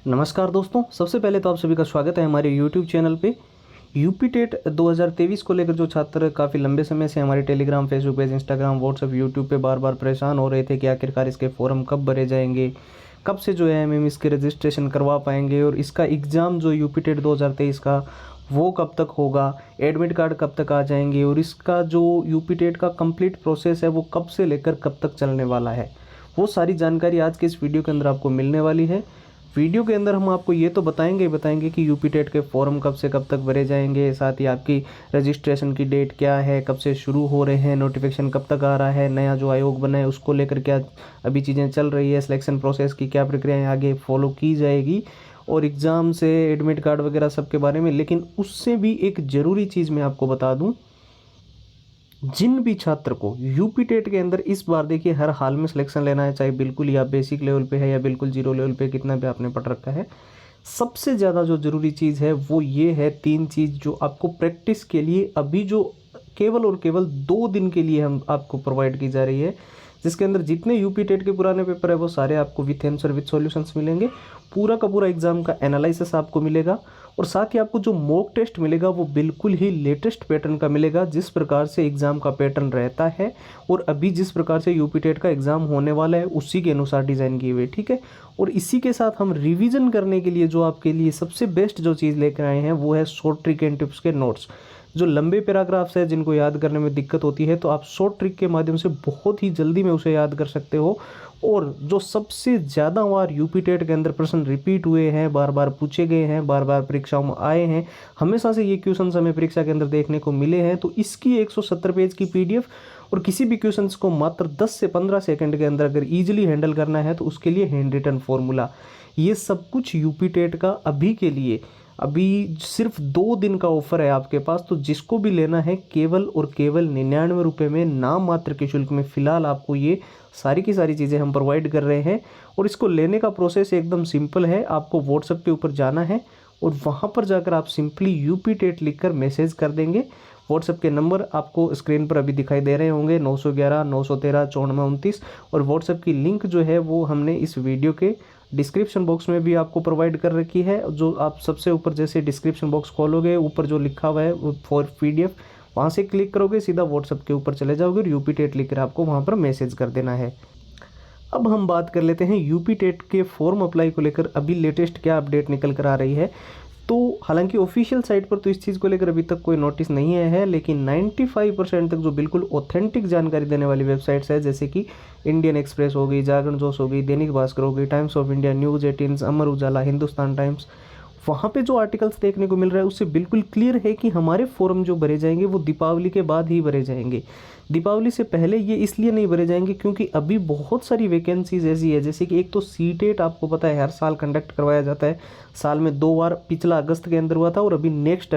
नमस्कार दोस्तों, सबसे पहले तो आप सभी का स्वागत है हमारे YouTube चैनल पे। यूपी टेट 2023 को लेकर जो छात्र काफ़ी लंबे समय से हमारे Telegram, Facebook page, Instagram, WhatsApp, YouTube पे बार बार परेशान हो रहे थे कि आखिरकार इसके फॉर्म कब भरे जाएंगे, कब से जो है हम इसके रजिस्ट्रेशन करवा पाएंगे और इसका एग्ज़ाम जो यूपी टेट 2023 का वो कब तक होगा, एडमिट कार्ड कब तक आ जाएंगे और इसका जो यूपी टेट का कंप्लीट प्रोसेस है वो कब से लेकर कब तक चलने वाला है, वो सारी जानकारी आज के इस वीडियो के अंदर आपको मिलने वाली है। वीडियो के अंदर हम आपको ये तो बताएंगे कि यूपी टेट के फॉर्म कब से कब तक भरे जाएंगे, साथ ही आपकी रजिस्ट्रेशन की डेट क्या है, कब से शुरू हो रहे हैं, नोटिफिकेशन कब तक आ रहा है, नया जो आयोग बना है उसको लेकर क्या अभी चीज़ें चल रही है, सिलेक्शन प्रोसेस की क्या प्रक्रियाएं आगे फॉलो की जाएगी और एग्ज़ाम से एडमिट कार्ड वगैरह सब के बारे में। लेकिन उससे भी एक ज़रूरी चीज़ मैं आपको बता दूँ, जिन भी छात्र को यूपी टेट के अंदर इस बार देखिए हर हाल में सिलेक्शन लेना है, चाहे बिल्कुल या बेसिक लेवल पे है या बिल्कुल जीरो लेवल पे कितना भी आपने पढ़ रखा है, सबसे ज़्यादा जो ज़रूरी चीज़ है वो ये है, तीन चीज़ जो आपको प्रैक्टिस के लिए अभी जो केवल और केवल 2 दिन के लिए हम आपको प्रोवाइड की जा रही है, जिसके अंदर जितने यूपी टेट के पुराने पेपर है वो सारे आपको विथ आंसर विथ सॉल्यूशंस मिलेंगे, पूरा का पूरा एग्जाम का एनालिसिस आपको मिलेगा और साथ ही आपको जो मॉक टेस्ट मिलेगा वो बिल्कुल ही लेटेस्ट पैटर्न का मिलेगा, जिस प्रकार से एग्ज़ाम का पैटर्न रहता है और अभी जिस प्रकार से यूपी टेट का एग्ज़ाम होने वाला है उसी के अनुसार डिज़ाइन किए हुए, ठीक है। और इसी के साथ हम रिवीजन करने के लिए जो आपके लिए सबसे बेस्ट जो चीज़ लेकर आए हैं वो है शॉर्ट ट्रिक एंड टिप्स के नोट्स। जो लंबे पैराग्राफ्स है जिनको याद करने में दिक्कत होती है तो आप शॉर्ट ट्रिक के माध्यम से बहुत ही जल्दी में उसे याद कर सकते हो। और जो सबसे ज़्यादा बार यूपी टेट के अंदर प्रश्न रिपीट हुए हैं, बार बार पूछे गए हैं, बार बार परीक्षाओं में आए हैं, हमेशा से ये क्वेश्चन हमें परीक्षा के अंदर देखने को मिले हैं, तो इसकी 170 पेज की पीडीएफ और किसी भी क्वेश्चंस को मात्र 10 से 15 सेकंड के अंदर अगर ईजिली हैंडल करना है तो उसके लिए हैंड रिटन फॉर्मूला, ये सब कुछ यूपी टेट का अभी के लिए अभी सिर्फ 2 दिन का ऑफर है आपके पास। तो जिसको भी लेना है केवल और केवल 99 रुपये में नाम मात्र के शुल्क में फ़िलहाल आपको ये सारी की सारी चीज़ें हम प्रोवाइड कर रहे हैं। और इसको लेने का प्रोसेस एकदम सिंपल है, आपको व्हाट्सएप के ऊपर जाना है और वहाँ पर जाकर आप सिंपली यूपी टेट लिख कर मैसेज कर देंगे। व्हाट्सएप के नंबर आपको स्क्रीन पर अभी दिखाई दे रहे होंगे, 911 913 9429, और व्हाट्सएप की लिंक जो है वो हमने इस वीडियो के डिस्क्रिप्शन बॉक्स में भी आपको प्रोवाइड कर रखी है। जो आप सबसे ऊपर जैसे डिस्क्रिप्शन बॉक्स खोलोगे, ऊपर जो लिखा हुआ है फॉर पीडीएफ, वहाँ से क्लिक करोगे, सीधा व्हाट्सएप के ऊपर चले जाओगे और यूपी टेट लिखकर आपको वहाँ पर मैसेज कर देना है। अब हम बात कर लेते हैं यूपी टेट के फॉर्म अप्लाई को लेकर अभी लेटेस्ट क्या अपडेट निकल कर आ रही है। तो हालांकि ऑफिशियल साइट पर तो इस चीज़ को लेकर अभी तक कोई नोटिस नहीं आया है, लेकिन 95% तक जो बिल्कुल ऑथेंटिक जानकारी देने वाली वेबसाइट्स है, जैसे कि इंडियन एक्सप्रेस हो गई, जागरण जोश हो गई, दैनिक भास्कर हो गई, times of India, news 18, Amar Ujala, Hindustan times, वहाँ पे जो आर्टिकल्स देखने को मिल रहा है उससे बिल्कुल क्लियर है कि हमारे फॉर्म जो भरे जाएंगे वो दीपावली के बाद ही भरे जाएंगे। दीपावली से पहले ये इसलिए नहीं भरे जाएंगे क्योंकि अभी बहुत सारी वैकेंसीज ऐसी है, जैसे कि एक तो सीटेट आपको पता है हर साल कंडक्ट करवाया जाता है, साल में 2 बार, पिछला अगस्त के अंदर हुआ था और अभी नेक्स्ट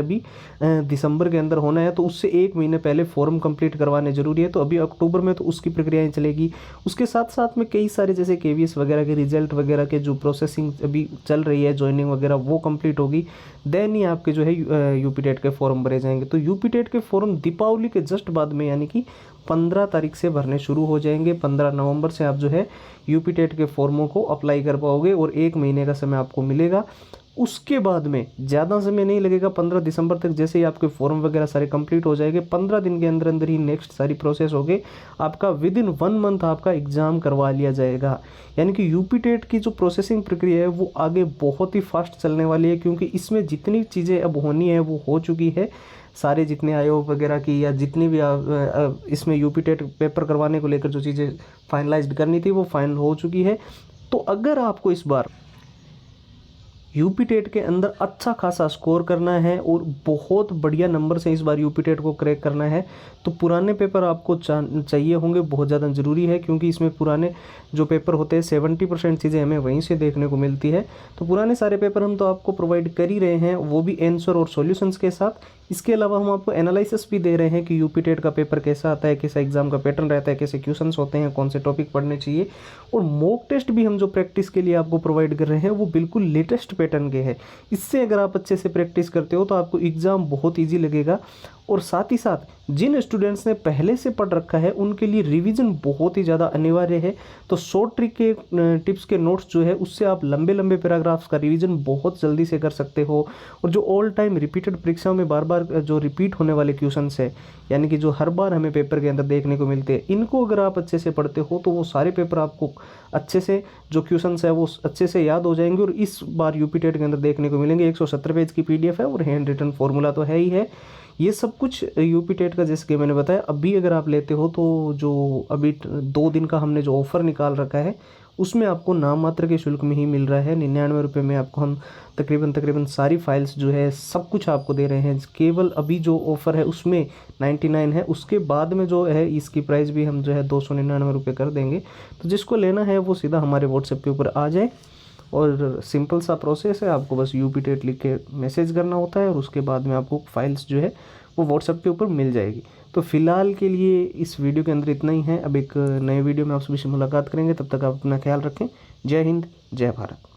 दिसंबर के अंदर होना है, तो उससे 1 महीने पहले फॉर्म कंप्लीट करवाने जरूरी है। तो अभी अक्टूबर में तो उसकी प्रक्रियाएं चलेगी। उसके साथ साथ में कई सारे जैसे केवीएस वगैरह के रिजल्ट वगैरह के जो प्रोसेसिंग अभी चल रही है, ज्वाइनिंग वगैरह, वो कंप्लीट होगी, देन ही आपके जो है यूपी टेट के फॉर्म भरे जाएंगे। तो यूपी टेट के फॉर्म दीपावली के जस्ट बाद में यानी कि 15 तारीख से भरने शुरू हो जाएंगे। 15 नवंबर से आप जो है यूपी टेट के फॉर्मों को अप्लाई कर पाओगे और 1 महीने का समय आपको मिलेगा। उसके बाद में ज़्यादा समय नहीं लगेगा, 15 दिसंबर तक जैसे ही आपके फॉर्म वगैरह सारे कंप्लीट हो जाएंगे, 15 दिन के अंदर अंदर ही नेक्स्ट सारी प्रोसेस हो गई, आपका विद इन 1 मंथ आपका एग्ज़ाम करवा लिया जाएगा। यानी कि यूपी टेट की जो प्रोसेसिंग प्रक्रिया है वो आगे बहुत ही फास्ट चलने वाली है, क्योंकि इसमें जितनी चीज़ें अब होनी है वो हो चुकी है। सारे जितने आयोग वगैरह की या जितनी भी इसमें यूपी टेट पेपर करवाने को लेकर जो चीज़ें फाइनलाइज्ड करनी थी वो फाइनल हो चुकी है। तो अगर आपको इस बार यूपी टेट के अंदर अच्छा खासा स्कोर करना है और बहुत बढ़िया नंबर से इस बार यूपी टेट को क्रैक करना है, तो पुराने पेपर आपको चाहिए होंगे, बहुत ज़्यादा ज़रूरी है, क्योंकि इसमें पुराने जो पेपर होते हैं 70% चीज़ें हमें वहीं से देखने को मिलती है। तो पुराने सारे पेपर हम तो आपको प्रोवाइड कर ही रहे हैं, वो भी आंसर और सॉल्यूशंस के साथ। इसके अलावा हम आपको एनालिसिस भी दे रहे हैं कि यूपी टेट का पेपर कैसा आता है, कैसा एग्जाम का पैटर्न रहता है, कैसे क्वेश्चंस होते हैं, कौन से टॉपिक पढ़ने चाहिए, और मॉक टेस्ट भी हम जो प्रैक्टिस के लिए आपको प्रोवाइड कर रहे हैं वो बिल्कुल लेटेस्ट पैटर्न के हैं। इससे अगर आप अच्छे से प्रैक्टिस करते हो तो आपको एग्ज़ाम बहुत ईजी लगेगा और साथ ही साथ जिन स्टूडेंट्स ने पहले से पढ़ रखा है उनके लिए रिवीजन बहुत ही ज़्यादा अनिवार्य है। तो शॉर्ट ट्रिक के टिप्स के नोट्स जो है उससे आप लंबे लंबे पैराग्राफ्स का रिवीजन बहुत जल्दी से कर सकते हो। और जो ऑल टाइम रिपीटेड परीक्षाओं में बार बार जो रिपीट होने वाले क्वेश्चंस है, यानी कि जो हर बार हमें पेपर के अंदर देखने को मिलते हैं, इनको अगर आप अच्छे से पढ़ते हो तो वो सारे पेपर आपको अच्छे से जो क्वेश्चंस है वो अच्छे से याद हो जाएंगे। और इस बार यूपी टेट के अंदर देखने को मिलेंगे 170 पेज की पीडीएफ है और हैंड रिटन फॉर्मूला तो है ही है। ये सब कुछ यूपी टेट का जैसे कि मैंने बताया, अभी अगर आप लेते हो तो जो अभी 2 दिन का हमने जो ऑफ़र निकाल रखा है उसमें आपको नाम मात्र के शुल्क में ही मिल रहा है। 99 रुपये में आपको हम तकरीबन सारी फाइल्स जो है सब कुछ आपको दे रहे हैं। केवल अभी जो ऑफ़र है उसमें 99 है, उसके बाद में जो है इसकी प्राइस भी हम जो है 299 रुपये कर देंगे। तो जिसको लेना है वो सीधा हमारे व्हाट्सएप के ऊपर आ जाए और सिंपल सा प्रोसेस है, आपको बस यूपी टेट लिख के मैसेज करना होता है और उसके बाद में आपको फाइल्स जो है वो व्हाट्सएप के ऊपर मिल जाएगी। तो फिलहाल के लिए इस वीडियो के अंदर इतना ही है। अब एक नए वीडियो में आप सभी से मुलाकात करेंगे, तब तक आप अपना ख्याल रखें। जय हिंद, जय भारत।